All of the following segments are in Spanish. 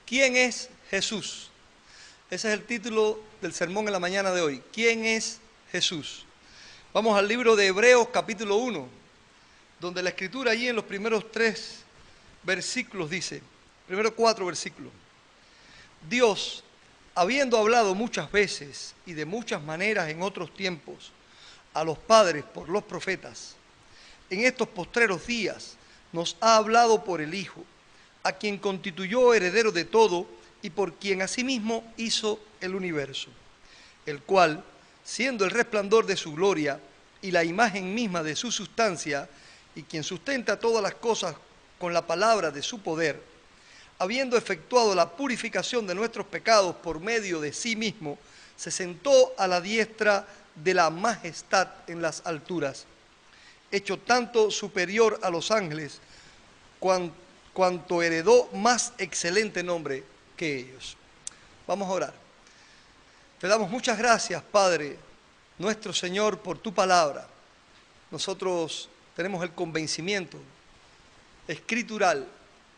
¿Quién es Jesús? Ese es el título del sermón en la mañana de hoy. ¿Quién es Jesús? Vamos al libro de Hebreos capítulo 1, donde la escritura allí en los primeros 3 versículos dice, primeros 4 versículos, Dios, habiendo hablado muchas veces y de muchas maneras en otros tiempos a los padres por los profetas, en estos postreros días nos ha hablado por el Hijo, a quien constituyó heredero de todo y por quien asimismo hizo el universo, el cual, siendo el resplandor de su gloria y la imagen misma de su sustancia, y quien sustenta todas las cosas con la palabra de su poder, habiendo efectuado la purificación de nuestros pecados por medio de sí mismo, se sentó a la diestra de la majestad en las alturas, hecho tanto superior a los ángeles, cuanto heredó más excelente nombre que ellos. Vamos a orar. Te damos muchas gracias, Padre, nuestro Señor, por tu palabra. Nosotros tenemos el convencimiento escritural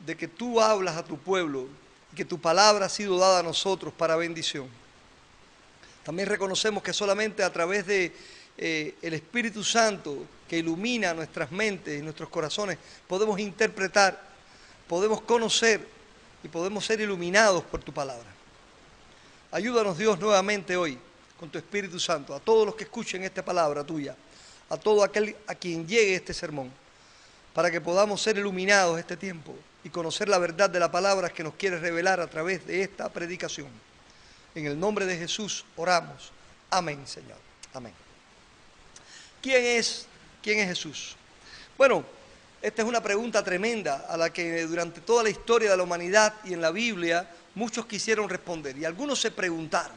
de que tú hablas a tu pueblo y que tu palabra ha sido dada a nosotros para bendición. También reconocemos que solamente a través de el Espíritu Santo que ilumina nuestras mentes y nuestros corazones podemos interpretar, podemos conocer y podemos ser iluminados por tu palabra. Ayúdanos, Dios, nuevamente hoy con tu Espíritu Santo, a todos los que escuchen esta palabra tuya, a todo aquel a quien llegue este sermón, para que podamos ser iluminados este tiempo y conocer la verdad de la palabra que nos quiere revelar a través de esta predicación. En el nombre de Jesús oramos. Amén, Señor. Amén. ¿Quién es Jesús? Bueno, esta es una pregunta tremenda a la que durante toda la historia de la humanidad y en la Biblia muchos quisieron responder y algunos se preguntaron.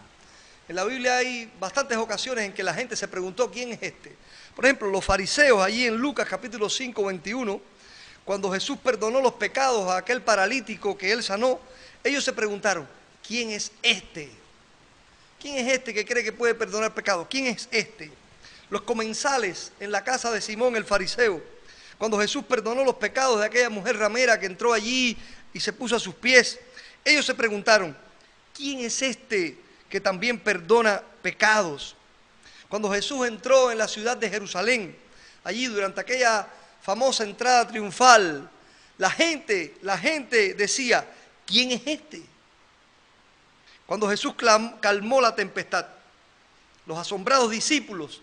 En la Biblia hay bastantes ocasiones en que la gente se preguntó quién es este. Por ejemplo, los fariseos allí en Lucas capítulo 5, 21, cuando Jesús perdonó los pecados a aquel paralítico que él sanó, ellos se preguntaron, ¿quién es este? ¿Quién es este que cree que puede perdonar pecados? ¿Quién es este? Los comensales en la casa de Simón el fariseo, cuando Jesús perdonó los pecados de aquella mujer ramera que entró allí y se puso a sus pies, ellos se preguntaron, ¿quién es este que también perdona pecados? Cuando Jesús entró en la ciudad de Jerusalén, allí durante aquella famosa entrada triunfal, la gente decía, ¿quién es este? Cuando Jesús calmó la tempestad, los asombrados discípulos,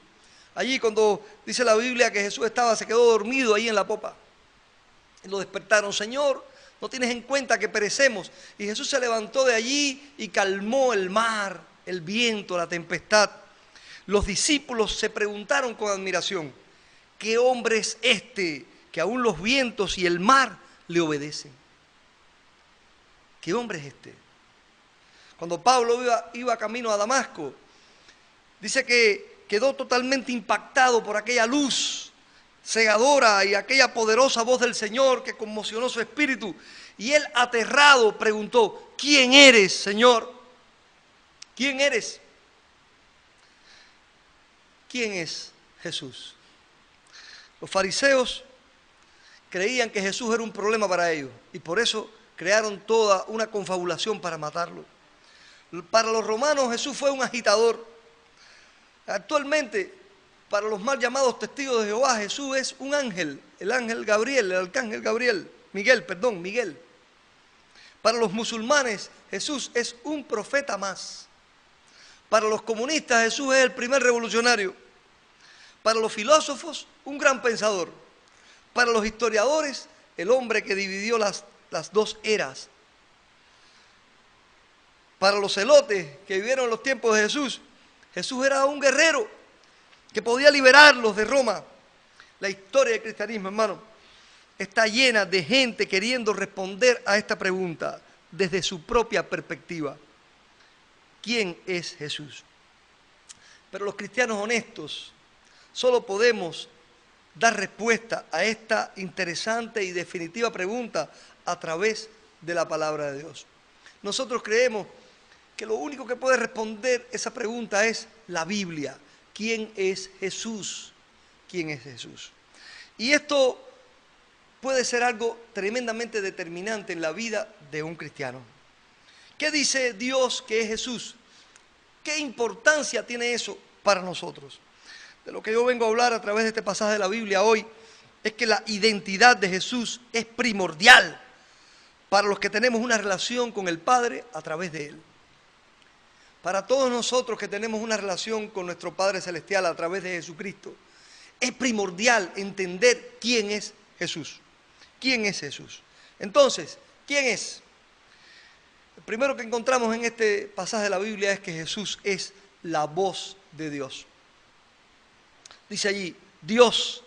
allí cuando dice la Biblia que Jesús se quedó dormido ahí en la popa, y lo despertaron, Señor, ¿no tienes en cuenta que perecemos? Y Jesús se levantó de allí y calmó el mar, el viento, la tempestad. Los discípulos se preguntaron con admiración, ¿qué hombre es este que aún los vientos y el mar le obedecen? ¿Qué hombre es este? Cuando Pablo iba camino a Damasco, dice que quedó totalmente impactado por aquella luz cegadora y aquella poderosa voz del Señor que conmocionó su espíritu. Y él, aterrado, preguntó, ¿quién eres, Señor? ¿Quién eres? ¿Quién es Jesús? Los fariseos creían que Jesús era un problema para ellos y por eso crearon toda una confabulación para matarlo. Para los romanos Jesús fue un agitador. Actualmente, para los mal llamados testigos de Jehová, Jesús es un ángel, el ángel Gabriel, el arcángel Gabriel, Miguel. Para los musulmanes, Jesús es un profeta más. Para los comunistas, Jesús es el primer revolucionario. Para los filósofos, un gran pensador. Para los historiadores, el hombre que dividió las dos eras. Para los celotes que vivieron en los tiempos de Jesús, Jesús era un guerrero que podía liberarlos de Roma. La historia del cristianismo, hermano, está llena de gente queriendo responder a esta pregunta desde su propia perspectiva. ¿Quién es Jesús? Pero los cristianos honestos solo podemos dar respuesta a esta interesante y definitiva pregunta a través de la palabra de Dios. Nosotros creemos que lo único que puede responder esa pregunta es la Biblia. ¿Quién es Jesús? ¿Quién es Jesús? Y esto puede ser algo tremendamente determinante en la vida de un cristiano. ¿Qué dice Dios que es Jesús? ¿Qué importancia tiene eso para nosotros? De lo que yo vengo a hablar a través de este pasaje de la Biblia hoy es que la identidad de Jesús es primordial para los que tenemos una relación con el Padre a través de Él. Para todos nosotros que tenemos una relación con nuestro Padre Celestial a través de Jesucristo, es primordial entender quién es Jesús. ¿Quién es Jesús? Entonces, ¿quién es? El primero que encontramos en este pasaje de la Biblia es que Jesús es la voz de Dios. Dice allí, Dios,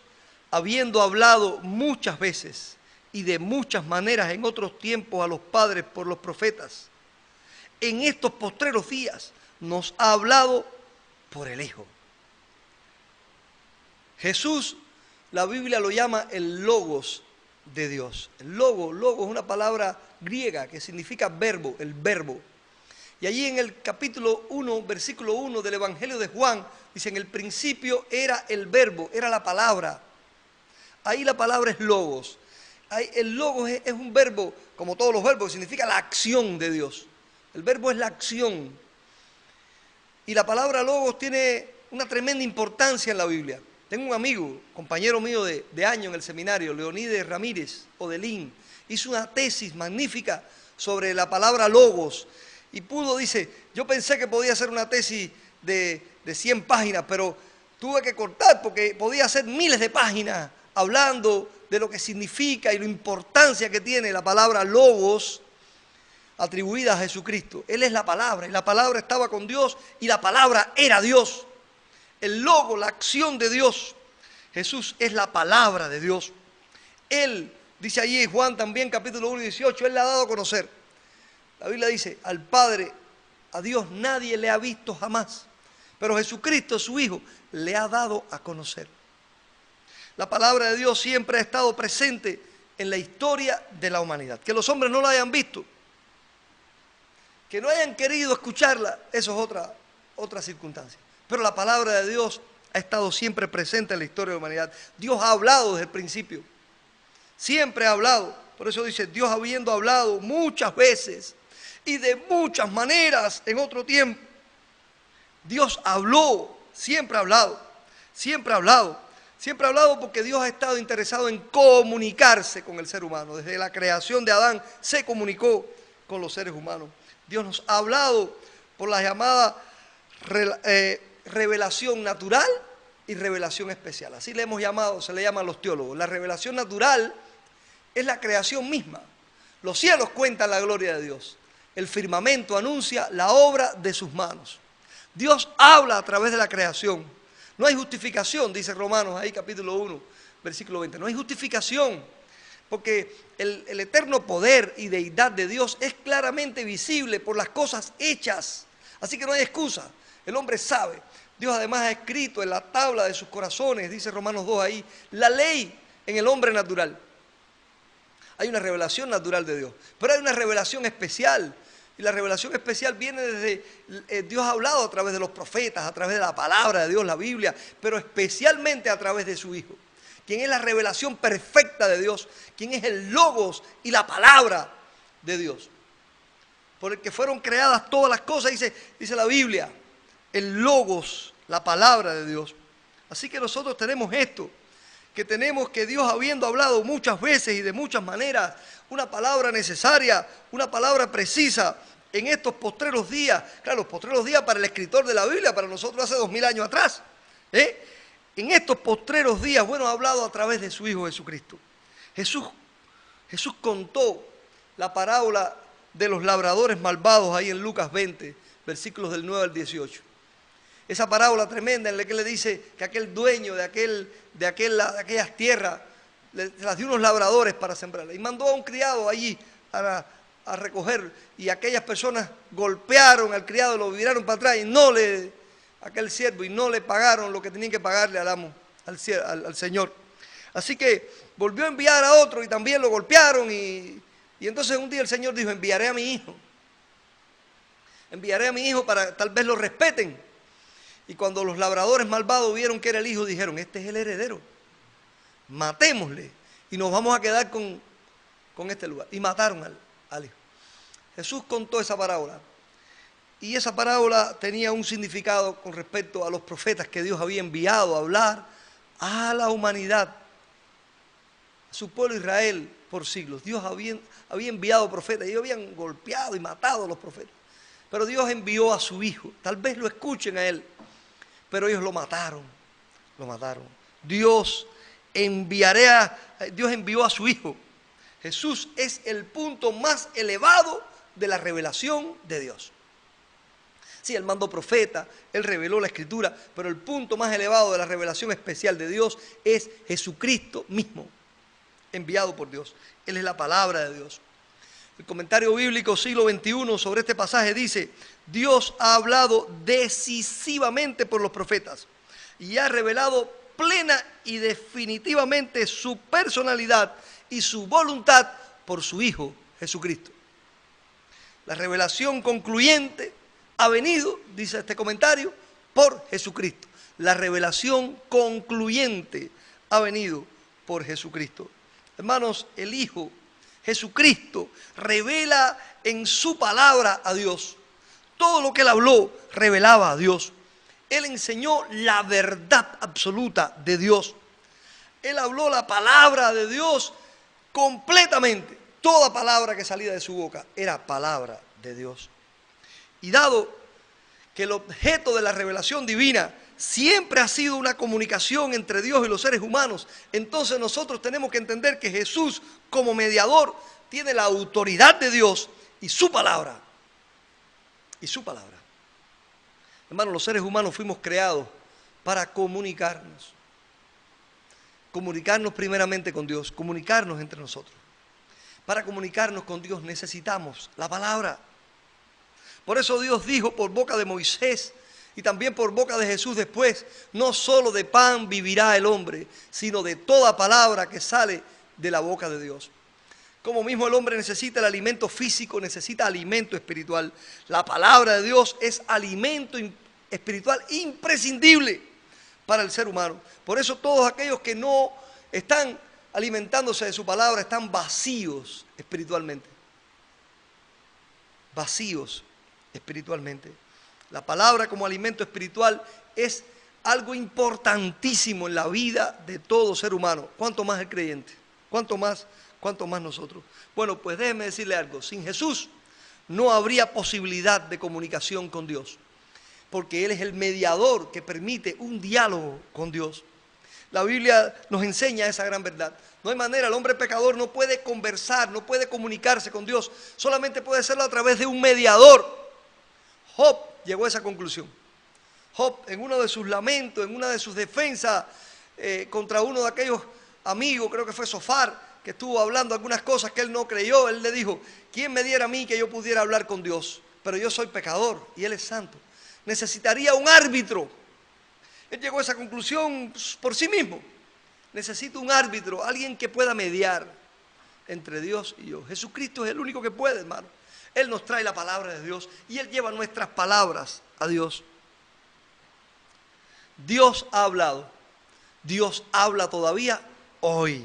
habiendo hablado muchas veces y de muchas maneras en otros tiempos a los padres por los profetas, en estos postreros días nos ha hablado por el Hijo. Jesús, la Biblia lo llama el Logos de Dios. El logo es una palabra griega que significa verbo, el verbo. Y allí en el capítulo 1, versículo 1 del Evangelio de Juan, dice, en el principio era el verbo, era la palabra. Ahí la palabra es logos. Ahí el logos es un verbo, como todos los verbos, que significa la acción de Dios. El verbo es la acción. Y la palabra logos tiene una tremenda importancia en la Biblia. Tengo un amigo, compañero mío de año en el seminario, Leonides Ramírez Odelín, hizo una tesis magnífica sobre la palabra logos. Y dice, yo pensé que podía hacer una tesis de 100 páginas, pero tuve que cortar porque podía hacer miles de páginas hablando de lo que significa y la importancia que tiene la palabra logos atribuida a Jesucristo. Él es la palabra y la palabra estaba con Dios y la palabra era Dios. El logo, la acción de Dios. Jesús es la palabra de Dios. Él, dice allí Juan también, capítulo 1 y 18, Él le ha dado a conocer. La Biblia dice, al Padre, a Dios nadie le ha visto jamás, pero Jesucristo, su Hijo, le ha dado a conocer. La palabra de Dios siempre ha estado presente en la historia de la humanidad. Que los hombres no la hayan visto, que no hayan querido escucharla, eso es otra circunstancia. Pero la palabra de Dios ha estado siempre presente en la historia de la humanidad. Dios ha hablado desde el principio. Siempre ha hablado. Por eso dice, Dios habiendo hablado muchas veces y de muchas maneras en otro tiempo. Dios habló, siempre ha hablado, siempre ha hablado. Siempre ha hablado porque Dios ha estado interesado en comunicarse con el ser humano. Desde la creación de Adán se comunicó con los seres humanos. Dios nos ha hablado por la llamada revelación natural y revelación especial. Así le hemos llamado, se le llaman los teólogos. La revelación natural es la creación misma. Los cielos cuentan la gloria de Dios. El firmamento anuncia la obra de sus manos. Dios habla a través de la creación. No hay justificación, dice Romanos ahí capítulo 1, versículo 20. No hay justificación, porque el eterno poder y deidad de Dios es claramente visible por las cosas hechas. Así que no hay excusa. El hombre sabe. Dios además ha escrito en la tabla de sus corazones, dice Romanos 2 ahí, la ley en el hombre natural. Hay una revelación natural de Dios, pero hay una revelación especial. Y la revelación especial viene desde, Dios ha hablado a través de los profetas, a través de la palabra de Dios, la Biblia, pero especialmente a través de su Hijo, quien es la revelación perfecta de Dios, quien es el logos y la palabra de Dios, por el que fueron creadas todas las cosas, dice la Biblia, el logos, la palabra de Dios. Así que nosotros tenemos esto, que tenemos que Dios habiendo hablado muchas veces y de muchas maneras, una palabra necesaria, una palabra precisa en estos postreros días. Claro, los postreros días para el escritor de la Biblia, para nosotros hace 2000 años atrás. En estos postreros días, bueno, ha hablado a través de su Hijo Jesucristo. Jesús contó la parábola de los labradores malvados ahí en Lucas 20, versículos del 9 al 18. Esa parábola tremenda en la que le dice que aquel dueño de aquellas tierras las dio unos labradores para sembrarlas. Y mandó a un criado allí a recoger. Y aquellas personas golpearon al criado, lo viraron para atrás aquel siervo, y no le pagaron lo que tenían que pagarle al amo, al Señor. Así que volvió a enviar a otro y también lo golpearon. Y entonces un día el Señor dijo, enviaré a mi hijo. Enviaré a mi hijo para tal vez lo respeten. Y cuando los labradores malvados vieron que era el hijo, dijeron, este es el heredero, matémosle y nos vamos a quedar con este lugar. Y mataron al hijo. Jesús contó esa parábola. Y esa parábola tenía un significado con respecto a los profetas que Dios había enviado a hablar a la humanidad, a su pueblo Israel por siglos. Dios había enviado profetas y ellos habían golpeado y matado a los profetas. Pero Dios envió a su Hijo. Tal vez lo escuchen a Él, pero ellos lo mataron. Lo mataron. Dios envió a su Hijo. Jesús es el punto más elevado de la revelación de Dios. Sí, Él mandó profeta, Él reveló la Escritura, pero el punto más elevado de la revelación especial de Dios es Jesucristo mismo, enviado por Dios. Él es la palabra de Dios. El comentario bíblico siglo XXI sobre este pasaje dice: Dios ha hablado decisivamente por los profetas y ha revelado plena y definitivamente su personalidad y su voluntad por su Hijo Jesucristo. La revelación concluyente ha venido, dice este comentario, por Jesucristo. La revelación concluyente ha venido por Jesucristo. Hermanos, el Hijo Jesucristo revela en su palabra a Dios. Todo lo que Él habló revelaba a Dios. Él enseñó la verdad absoluta de Dios. Él habló la palabra de Dios completamente. Toda palabra que salía de su boca era palabra de Dios. Y dado que el objeto de la revelación divina siempre ha sido una comunicación entre Dios y los seres humanos, entonces nosotros tenemos que entender que Jesús, como mediador, tiene la autoridad de Dios y su palabra. Y su palabra. Hermanos, los seres humanos fuimos creados para comunicarnos. Comunicarnos primeramente con Dios, comunicarnos entre nosotros. Para comunicarnos con Dios necesitamos la palabra. Por eso Dios dijo por boca de Moisés y también por boca de Jesús después: no solo de pan vivirá el hombre, sino de toda palabra que sale de la boca de Dios. Como mismo el hombre necesita el alimento físico, necesita alimento espiritual. La palabra de Dios es alimento espiritual imprescindible para el ser humano. Por eso todos aquellos que no están alimentándose de su palabra están vacíos espiritualmente. Vacíos espiritualmente. La palabra como alimento espiritual es algo importantísimo en la vida de todo ser humano. ¿Cuánto más el creyente? ¿Cuánto más nosotros? Bueno, pues déjeme decirle algo. Sin Jesús no habría posibilidad de comunicación con Dios, porque Él es el mediador que permite un diálogo con Dios. La Biblia nos enseña esa gran verdad. No hay manera, el hombre pecador no puede conversar, no puede comunicarse con Dios, solamente puede hacerlo a través de un mediador. Job llegó a esa conclusión. Job, en uno de sus lamentos, en una de sus defensas contra uno de aquellos amigos, creo que fue Sofar, que estuvo hablando algunas cosas que él no creyó, él le dijo: ¿quién me diera a mí que yo pudiera hablar con Dios? Pero yo soy pecador y Él es santo. Necesitaría un árbitro. Él llegó a esa conclusión por sí mismo. Necesito un árbitro, alguien que pueda mediar entre Dios y yo. Jesucristo es el único que puede, hermano. Él nos trae la palabra de Dios y Él lleva nuestras palabras a Dios. Dios ha hablado. Dios habla todavía hoy.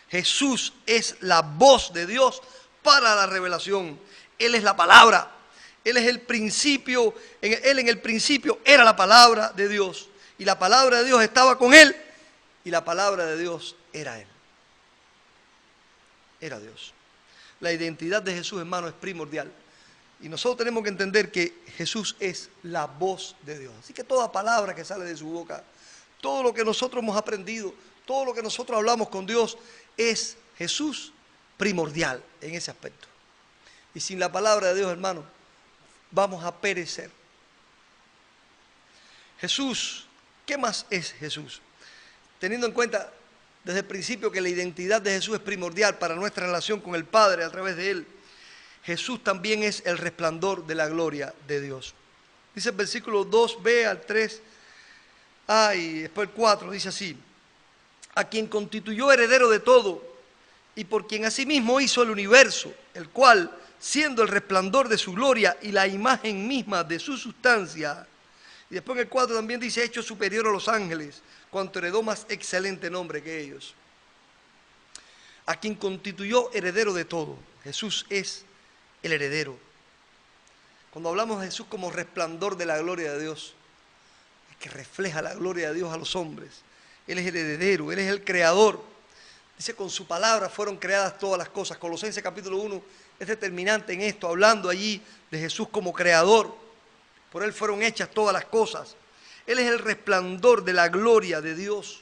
Jesús es la voz de Dios para la revelación. Él es la palabra. Él es el principio. Él en el principio era la palabra de Dios. Y la palabra de Dios estaba con Él. Y la palabra de Dios era Él. Era Dios. La identidad de Jesús, hermano, es primordial. Y nosotros tenemos que entender que Jesús es la voz de Dios. Así que toda palabra que sale de su boca, todo lo que nosotros hemos aprendido, todo lo que nosotros hablamos con Dios, es Jesús primordial en ese aspecto. Y sin la palabra de Dios, hermano, vamos a perecer. Jesús, ¿qué más es Jesús? Teniendo en cuenta desde el principio que la identidad de Jesús es primordial para nuestra relación con el Padre a través de Él, Jesús también es el resplandor de la gloria de Dios. Dice el versículo 2b al 3a y después el 4, dice así: a quien constituyó heredero de todo y por quien asimismo hizo el universo, el cual, siendo el resplandor de su gloria y la imagen misma de su sustancia. Y después en el 4 también dice: hecho superior a los ángeles, cuanto heredó más excelente nombre que ellos. A quien constituyó heredero de todo. Jesús es el heredero Cuando hablamos de Jesús como resplandor de la gloria de Dios, es que refleja la gloria de Dios a los hombres. Él es el heredero, Él es el creador. Dice, con su palabra fueron creadas todas las cosas. Colosenses capítulo 1 es determinante en esto, hablando allí de Jesús como creador. Por Él fueron hechas todas las cosas. Él es el resplandor de la gloria de Dios.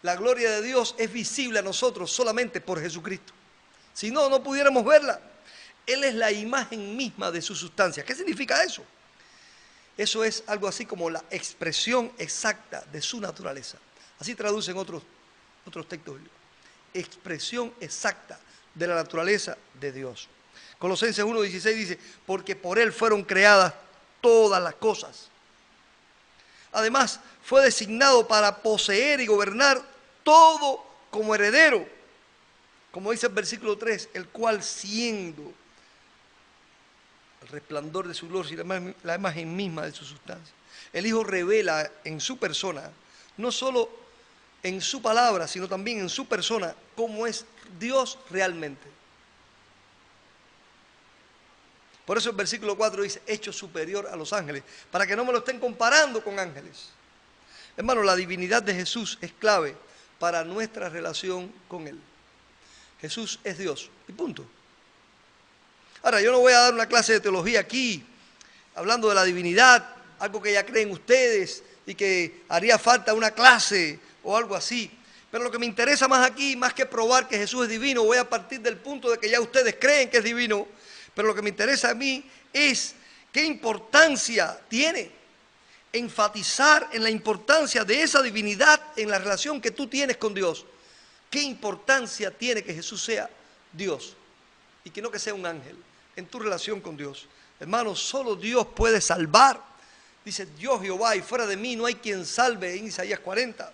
La gloria de Dios es visible a nosotros solamente por Jesucristo. Si no, no pudiéramos verla. Él es la imagen misma de su sustancia. ¿Qué significa eso? Eso es algo así como la expresión exacta de su naturaleza. Así traducen otros textos bíblicos. Expresión exacta de la naturaleza de Dios. Colosenses 1:16 dice, porque por Él fueron creadas todas las cosas. Además, fue designado para poseer y gobernar todo como heredero. Como dice el versículo 3, el cual siendo el resplandor de su gloria y la imagen misma de su sustancia. El Hijo revela en su persona, no solo en su palabra, sino también en su persona, cómo es Dios realmente. Por eso el versículo 4 dice, hecho superior a los ángeles, para que no me lo estén comparando con ángeles. Hermano, la divinidad de Jesús es clave para nuestra relación con Él. Jesús es Dios, y punto. Ahora, yo no voy a dar una clase de teología aquí, hablando de la divinidad, algo que ya creen ustedes, y que haría falta una clase o algo así. Pero lo que me interesa más aquí, más que probar que Jesús es divino, voy a partir del punto de que ya ustedes creen que es divino, pero lo que me interesa a mí es qué importancia tiene enfatizar en la importancia de esa divinidad en la relación que tú tienes con Dios. ¿Qué importancia tiene que Jesús sea Dios y que no que sea un ángel en tu relación con Dios? Hermano, solo Dios puede salvar. Dice Dios Jehová y fuera de mí no hay quien salve en Isaías 40.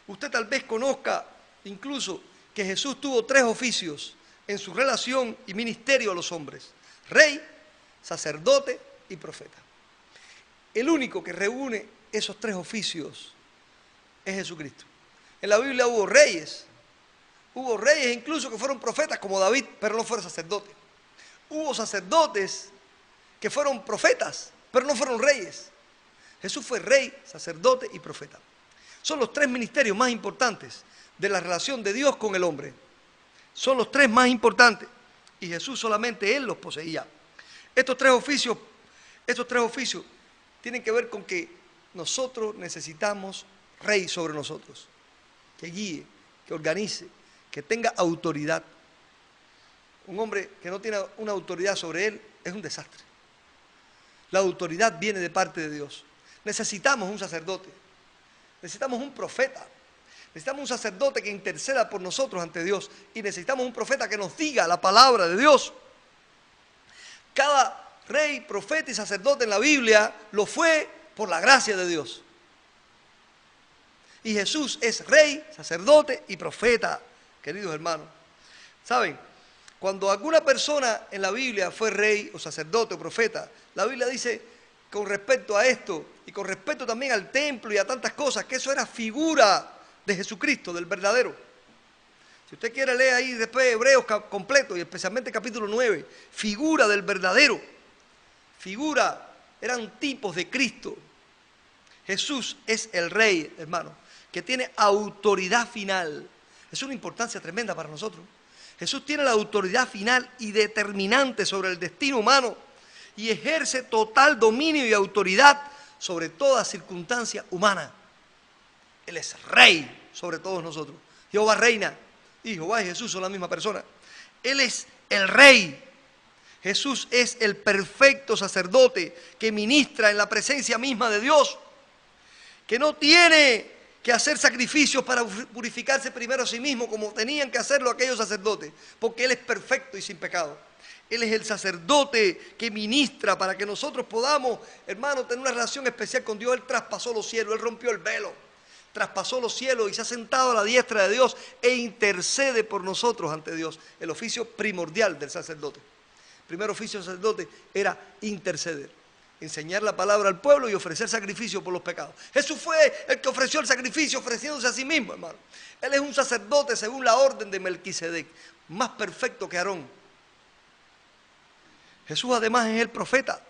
Usted tal vez conozca incluso que Jesús tuvo 3 oficios en su relación y ministerio a los hombres: rey, sacerdote y profeta. El único que reúne esos 3 oficios es Jesucristo. En la Biblia hubo reyes incluso que fueron profetas como David, pero no fueron sacerdotes. Hubo sacerdotes que fueron profetas, pero no fueron reyes. Jesús fue rey, sacerdote y profeta. Son los 3 ministerios más importantes de la relación de Dios con el hombre. Son los 3 más importantes y Jesús solamente Él los poseía. Estos tres oficios tienen que ver con que nosotros necesitamos rey sobre nosotros, que guíe, que organice, que tenga autoridad. Un hombre que no tiene una autoridad sobre él es un desastre. La autoridad viene de parte de Dios. Necesitamos un sacerdote, necesitamos un profeta, necesitamos un sacerdote que interceda por nosotros ante Dios y necesitamos un profeta que nos diga la palabra de Dios. Cada rey, profeta y sacerdote en la Biblia lo fue por la gracia de Dios. Y Jesús es rey, sacerdote y profeta, queridos hermanos. ¿Saben? Cuando alguna persona en la Biblia fue rey o sacerdote o profeta, la Biblia dice con respecto a esto y con respecto también al templo y a tantas cosas, que eso era figura de Jesucristo, del verdadero. Si usted quiere leer ahí después Hebreos completo y especialmente capítulo 9, figura del verdadero. Figura, eran tipos de Cristo. Jesús es el rey, hermano, que tiene autoridad final. Es una importancia tremenda para nosotros. Jesús tiene la autoridad final y determinante sobre el destino humano y ejerce total dominio y autoridad sobre toda circunstancia humana. Él es rey sobre todos nosotros. Jehová reina y Jehová y Jesús son la misma persona. Él es el rey. Jesús es el perfecto sacerdote que ministra en la presencia misma de Dios, que no tiene que hacer sacrificios para purificarse primero a sí mismo como tenían que hacerlo aquellos sacerdotes, porque Él es perfecto y sin pecado. Él es el sacerdote que ministra para que nosotros podamos, hermano, tener una relación especial con Dios. Él traspasó los cielos, Él rompió el velo, traspasó los cielos y se ha sentado a la diestra de Dios e intercede por nosotros ante Dios. El oficio primordial del sacerdote. El primer oficio del sacerdote era interceder, enseñar la palabra al pueblo y ofrecer sacrificio por los pecados. Jesús fue el que ofreció el sacrificio ofreciéndose a sí mismo, hermano. Él es un sacerdote según la orden de Melquisedec, más perfecto que Aarón. Jesús además es el profeta.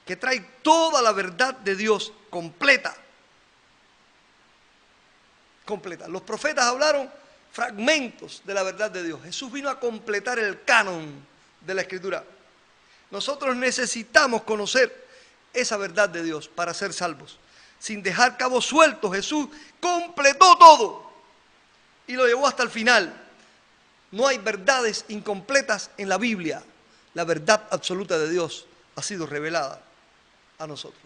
que trae toda la verdad de Dios completa. Completa. Los profetas hablaron fragmentos de la verdad de Dios. Jesús vino a completar el canon de la Escritura. Nosotros necesitamos conocer esa verdad de Dios para ser salvos. Sin dejar cabos sueltos, Jesús completó todo y lo llevó hasta el final. No hay verdades incompletas en la Biblia. La verdad absoluta de Dios ha sido revelada a nosotros.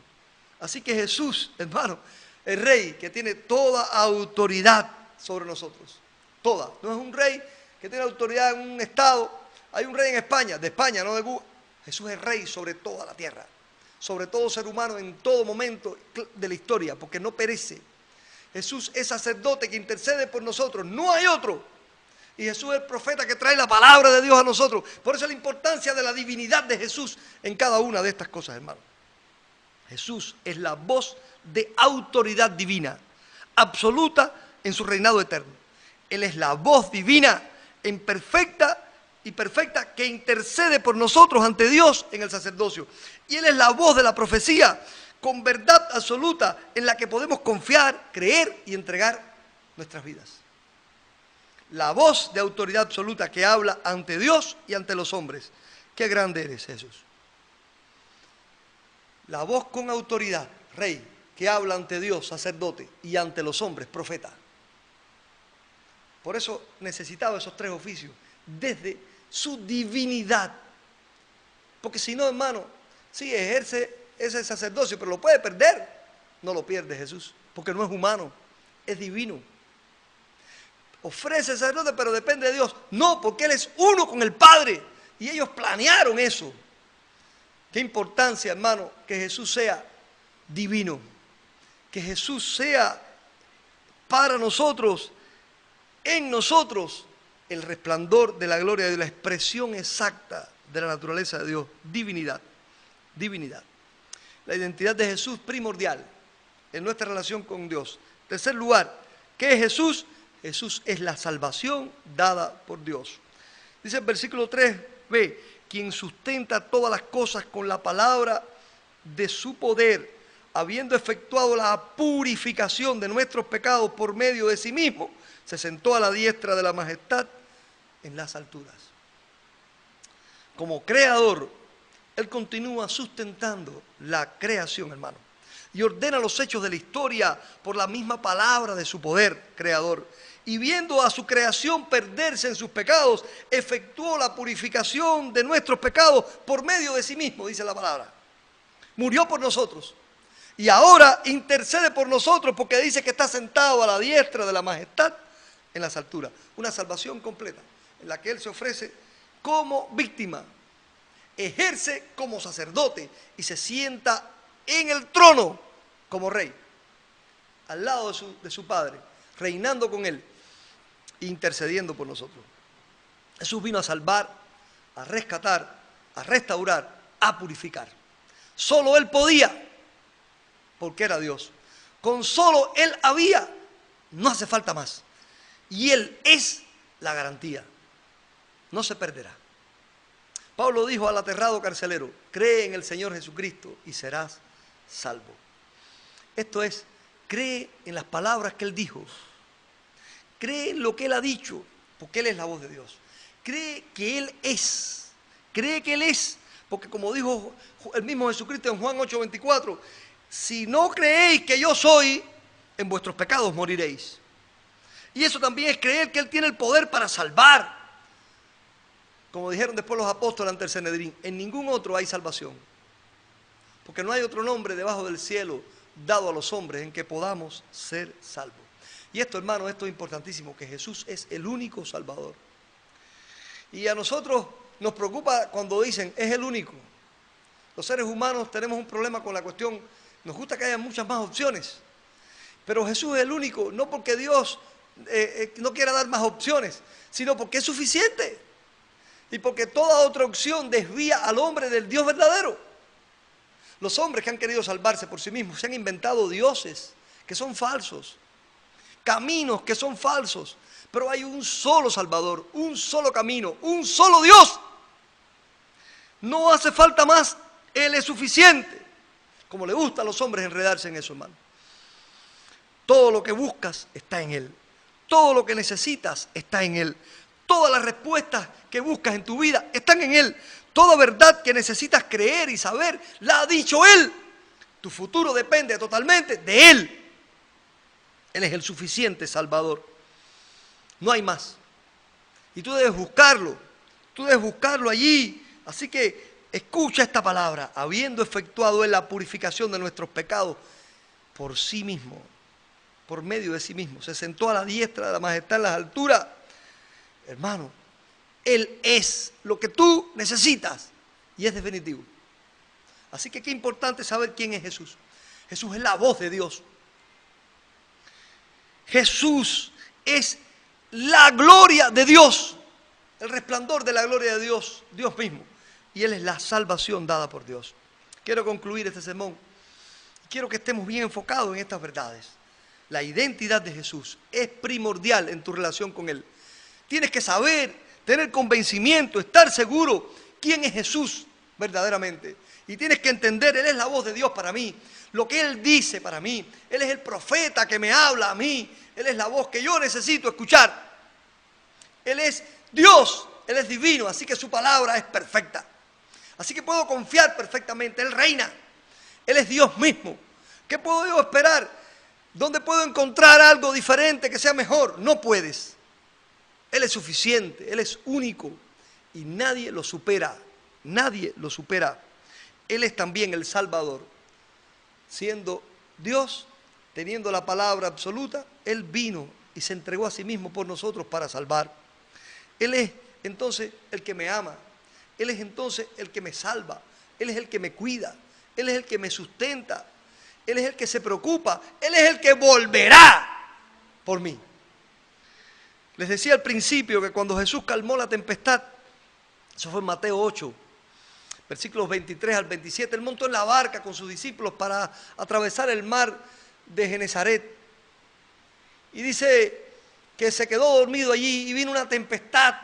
Así que Jesús, hermano, el rey que tiene toda autoridad sobre nosotros. Toda. No es un rey que tiene autoridad en un estado. Hay un rey en España, de España, no de Cuba. Jesús es rey sobre toda la tierra, sobre todo ser humano en todo momento de la historia, porque no perece. Jesús es sacerdote que intercede por nosotros, no hay otro. Y Jesús es el profeta que trae la palabra de Dios a nosotros. Por eso la importancia de la divinidad de Jesús en cada una de estas cosas, hermano. Jesús es la voz de autoridad divina, absoluta en su reinado eterno. Él es la voz divina en perfecta que intercede por nosotros ante Dios en el sacerdocio. Y Él es la voz de la profecía con verdad absoluta en la que podemos confiar, creer y entregar nuestras vidas. La voz de autoridad absoluta que habla ante Dios y ante los hombres. Qué grande eres, Jesús. La voz con autoridad, rey, que habla ante Dios, sacerdote, y ante los hombres, profeta. Por eso necesitaba esos tres oficios, desde su divinidad. Porque si no, hermano, sí ejerce ese sacerdocio, pero lo puede perder. No lo pierde Jesús, porque no es humano, es divino. Ofrece sacerdote, pero depende de Dios. No, porque Él es uno con el Padre. Y ellos planearon eso. Qué importancia, hermano, que Jesús sea divino. Que Jesús sea para nosotros, en nosotros, el resplandor de la gloria de Dios, la expresión exacta de la naturaleza de Dios. Divinidad. Divinidad. La identidad de Jesús primordial en nuestra relación con Dios. En tercer lugar, ¿qué es Jesús? Jesús es la salvación dada por Dios. Dice el versículo 3b, quien sustenta todas las cosas con la palabra de su poder, habiendo efectuado la purificación de nuestros pecados por medio de sí mismo, se sentó a la diestra de la majestad en las alturas. Como creador, Él continúa sustentando la creación, hermano, y ordena los hechos de la historia por la misma palabra de su poder creador. Y viendo a su creación perderse en sus pecados, efectuó la purificación de nuestros pecados por medio de sí mismo, dice la palabra. Murió por nosotros. Y ahora intercede por nosotros porque dice que está sentado a la diestra de la majestad en las alturas. Una salvación completa en la que Él se ofrece como víctima, ejerce como sacerdote y se sienta en el trono como rey, al lado de su Padre, reinando con Él, intercediendo por nosotros. Jesús vino a salvar, a rescatar, a restaurar, a purificar. Solo Él podía, porque era Dios. Con solo Él había, no hace falta más. Y Él es la garantía. No se perderá. Pablo dijo al aterrado carcelero, cree en el Señor Jesucristo y serás salvo. Esto es, cree en las palabras que Él dijo. Cree en lo que Él ha dicho, porque Él es la voz de Dios. Cree que Él es. Cree que Él es. Porque como dijo el mismo Jesucristo en Juan 8:24, si no creéis que yo soy, en vuestros pecados moriréis. Y eso también es creer que Él tiene el poder para salvar. Como dijeron después los apóstoles ante el Sanedrín, en ningún otro hay salvación. Porque no hay otro nombre debajo del cielo dado a los hombres en que podamos ser salvos. Y esto, hermano, esto es importantísimo, que Jesús es el único Salvador. Y a nosotros nos preocupa cuando dicen, es el único. Los seres humanos tenemos un problema con la cuestión, nos gusta que haya muchas más opciones. Pero Jesús es el único, no porque Dios no quiera dar más opciones, sino porque es suficiente. Y porque toda otra opción desvía al hombre del Dios verdadero. Los hombres que han querido salvarse por sí mismos se han inventado dioses que son falsos, caminos que son falsos, pero hay un solo Salvador, un solo camino, un solo Dios. No hace falta más, Él es suficiente. Como le gusta a los hombres enredarse en eso, hermano. Todo lo que buscas está en Él. Todo lo que necesitas está en Él. Todas las respuestas que buscas en tu vida están en Él. Toda verdad que necesitas creer y saber, la ha dicho Él. Tu futuro depende totalmente de Él. Él es el suficiente Salvador. No hay más. Y tú debes buscarlo. Tú debes buscarlo allí. Así que escucha esta palabra. Habiendo efectuado Él la purificación de nuestros pecados por sí mismo, por medio de sí mismo, se sentó a la diestra de la majestad en las alturas. Hermano, Él es lo que tú necesitas y es definitivo. Así que qué importante saber quién es Jesús. Jesús es la voz de Dios. Jesús es la gloria de Dios, el resplandor de la gloria de Dios, Dios mismo. Y Él es la salvación dada por Dios. Quiero concluir este sermón. Quiero que estemos bien enfocados en estas verdades. La identidad de Jesús es primordial en tu relación con Él. Tienes que saber, tener convencimiento, estar seguro quién es Jesús verdaderamente. Y tienes que entender, Él es la voz de Dios para mí. Lo que Él dice para mí. Él es el profeta que me habla a mí. Él es la voz que yo necesito escuchar. Él es Dios, Él es divino, así que su palabra es perfecta. Así que puedo confiar perfectamente. Él reina. Él es Dios mismo. ¿Qué puedo yo esperar? ¿Dónde puedo encontrar algo diferente que sea mejor? No puedes. Él es suficiente, Él es único y nadie lo supera. Nadie lo supera. Él es también el Salvador. Siendo Dios, teniendo la palabra absoluta, Él vino y se entregó a sí mismo por nosotros para salvar. Él es entonces el que me ama. Él es entonces el que me salva. Él es el que me cuida. Él es el que me sustenta. Él es el que se preocupa. Él es el que volverá por mí. Les decía al principio que cuando Jesús calmó la tempestad, eso fue en Mateo 8, versículos 23 al 27, Él montó en la barca con sus discípulos para atravesar el mar de Genesaret. Y dice que se quedó dormido allí y vino una tempestad.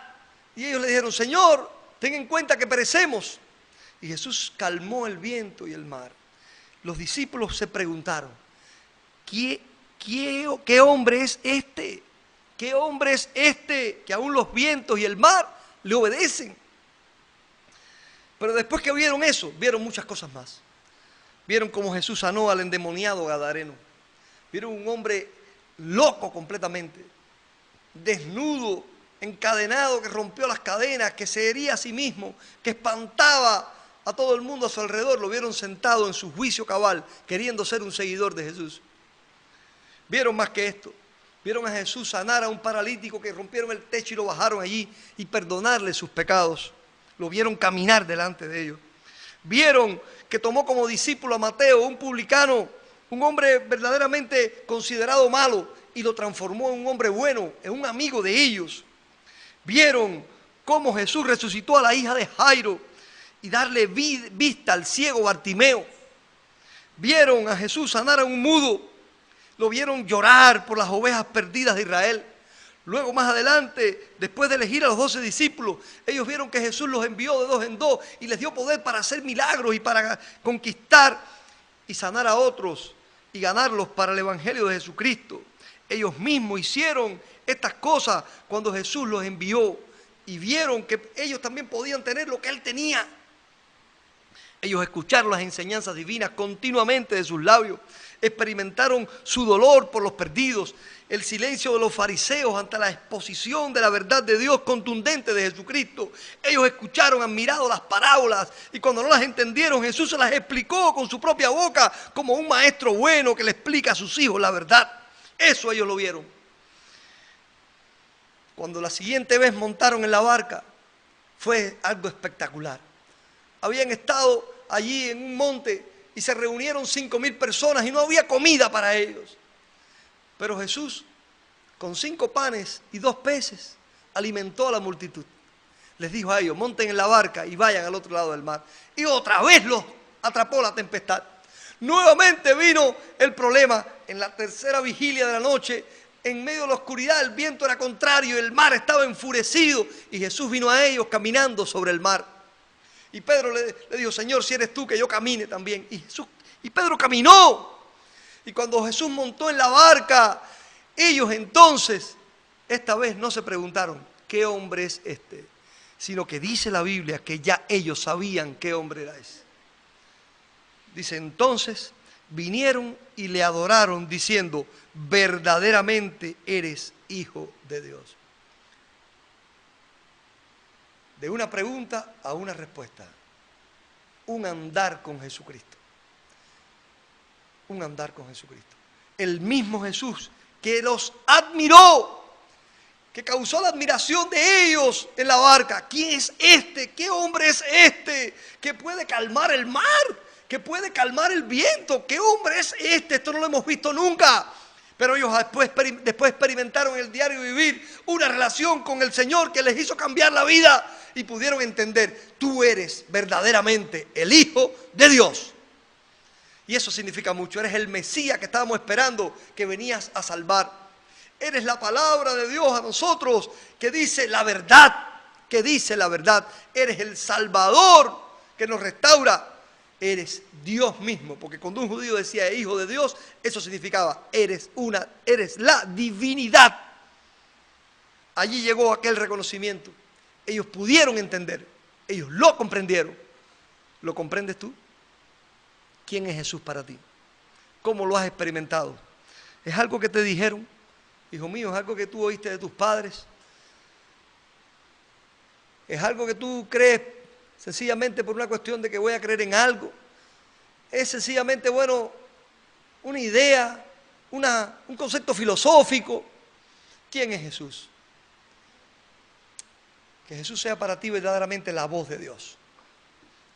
Y ellos le dijeron, Señor, ten en cuenta que perecemos. Y Jesús calmó el viento y el mar. Los discípulos se preguntaron, ¿qué hombre es este? ¿Qué hombre es este que aún los vientos y el mar le obedecen? Pero después que vieron eso, vieron muchas cosas más. Vieron cómo Jesús sanó al endemoniado gadareno. Vieron un hombre loco completamente, desnudo, encadenado, que rompió las cadenas, que se hería a sí mismo, que espantaba a todo el mundo a su alrededor. Lo vieron sentado en su juicio cabal, queriendo ser un seguidor de Jesús. Vieron más que esto. Vieron a Jesús sanar a un paralítico que rompieron el techo y lo bajaron allí y perdonarle sus pecados. Lo vieron caminar delante de ellos. Vieron que tomó como discípulo a Mateo, un publicano, un hombre verdaderamente considerado malo, y lo transformó en un hombre bueno, en un amigo de ellos. Vieron cómo Jesús resucitó a la hija de Jairo y darle vista al ciego Bartimeo. Vieron a Jesús sanar a un mudo. Lo vieron llorar por las ovejas perdidas de Israel. Luego, más adelante, después de elegir a los 12 discípulos, ellos vieron que Jesús los envió de 2 en 2 y les dio poder para hacer milagros y para conquistar y sanar a otros y ganarlos para el Evangelio de Jesucristo. Ellos mismos hicieron estas cosas cuando Jesús los envió y vieron que ellos también podían tener lo que Él tenía. Ellos escucharon las enseñanzas divinas continuamente de sus labios, experimentaron su dolor por los perdidos, el silencio de los fariseos ante la exposición de la verdad de Dios contundente de Jesucristo. Ellos escucharon, han mirado las parábolas y cuando no las entendieron, Jesús se las explicó con su propia boca como un maestro bueno que le explica a sus hijos la verdad. Eso ellos lo vieron. Cuando la siguiente vez montaron en la barca, fue algo espectacular. Habían estado allí en un monte y se reunieron 5,000 personas y no había comida para ellos. Pero Jesús, con 5 panes y 2 peces, alimentó a la multitud. Les dijo a ellos, monten en la barca y vayan al otro lado del mar. Y otra vez los atrapó la tempestad. Nuevamente vino el problema. En la tercera vigilia de la noche, en medio de la oscuridad, el viento era contrario, el mar estaba enfurecido y Jesús vino a ellos caminando sobre el mar. Y Pedro le dijo, Señor, si eres tú, que yo camine también. Y Pedro caminó. Y cuando Jesús montó en la barca, ellos entonces, esta vez no se preguntaron, ¿qué hombre es este? Sino que dice la Biblia que ya ellos sabían qué hombre era ese. Dice, entonces vinieron y le adoraron diciendo, verdaderamente eres Hijo de Dios. De una pregunta a una respuesta. Un andar con Jesucristo. Un andar con Jesucristo. El mismo Jesús que los admiró, que causó la admiración de ellos en la barca. ¿Quién es este? ¿Qué hombre es este que puede calmar el mar? Que puede calmar el viento. ¿Qué hombre es este? Esto no lo hemos visto nunca. Pero ellos después experimentaron en el diario vivir una relación con el Señor que les hizo cambiar la vida y pudieron entender, tú eres verdaderamente el Hijo de Dios. Y eso significa mucho, eres el Mesías que estábamos esperando, que venías a salvar. Eres la palabra de Dios a nosotros que dice la verdad, Eres el Salvador que nos restaura. Eres Dios mismo, porque cuando un judío decía Hijo de Dios, eso significaba, eres la divinidad. Allí llegó aquel reconocimiento. Ellos pudieron entender, ellos lo comprendieron. ¿Lo comprendes tú? ¿Quién es Jesús para ti? ¿Cómo lo has experimentado? ¿Es algo que te dijeron? Hijo mío, ¿es algo que tú oíste de tus padres? ¿Es algo que tú crees sencillamente por una cuestión de que voy a creer en algo? ¿Es sencillamente, bueno, una idea, un concepto filosófico? ¿Quién es Jesús? Que Jesús sea para ti verdaderamente la voz de Dios.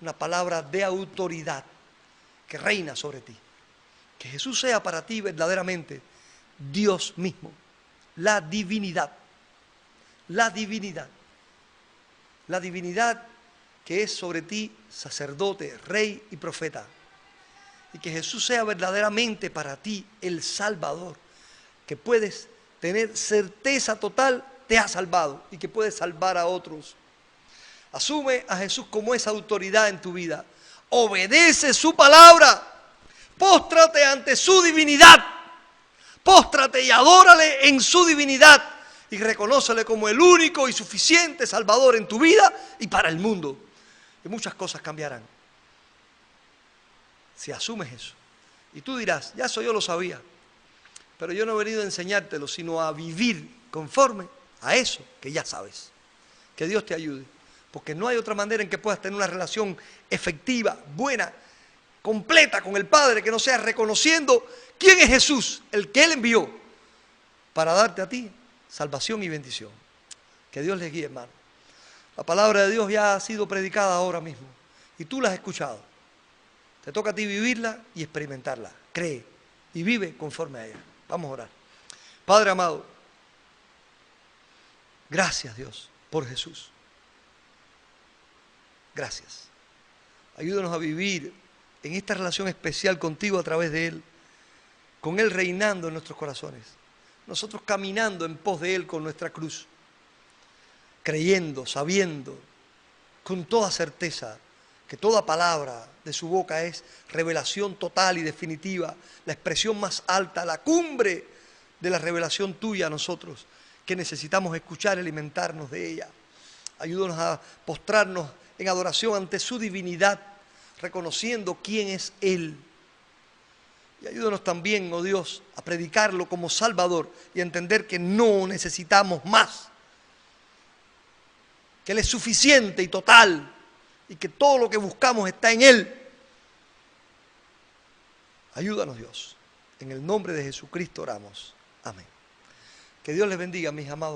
Una palabra de autoridad que reina sobre ti. Que Jesús sea para ti verdaderamente Dios mismo. La divinidad. La divinidad. La divinidad que es sobre ti sacerdote, rey y profeta. Y que Jesús sea verdaderamente para ti el Salvador. Que puedes tener certeza total, te ha salvado y que puedes salvar a otros. Asume a Jesús como esa autoridad en tu vida. Obedece su palabra. Póstrate ante su divinidad. Póstrate y adórale en su divinidad. Y reconócele como el único y suficiente Salvador en tu vida y para el mundo. Y muchas cosas cambiarán. Si asumes eso. Y tú dirás, ya eso yo lo sabía. Pero yo no he venido a enseñártelo, sino a vivir conforme a eso que ya sabes. Que Dios te ayude. Porque no hay otra manera en que puedas tener una relación efectiva, buena, completa con el Padre, que no sea reconociendo quién es Jesús, el que Él envió, para darte a ti salvación y bendición. Que Dios les guíe, hermano. La palabra de Dios ya ha sido predicada ahora mismo. Y tú la has escuchado. Te toca a ti vivirla y experimentarla. Cree y vive conforme a ella. Vamos a orar. Padre amado, gracias Dios por Jesús. Gracias. Ayúdanos a vivir en esta relación especial contigo a través de Él. Con Él reinando en nuestros corazones. Nosotros caminando en pos de Él con nuestra cruz. Creyendo, sabiendo, con toda certeza, que toda palabra de su boca es revelación total y definitiva, la expresión más alta, la cumbre de la revelación tuya a nosotros, que necesitamos escuchar y alimentarnos de ella. Ayúdanos a postrarnos en adoración ante su divinidad, reconociendo quién es Él. Y ayúdanos también, oh Dios, a predicarlo como Salvador y a entender que no necesitamos más, que Él es suficiente y total, y que todo lo que buscamos está en Él. Ayúdanos, Dios. En el nombre de Jesucristo oramos. Amén. Que Dios les bendiga, mis amados hermanos.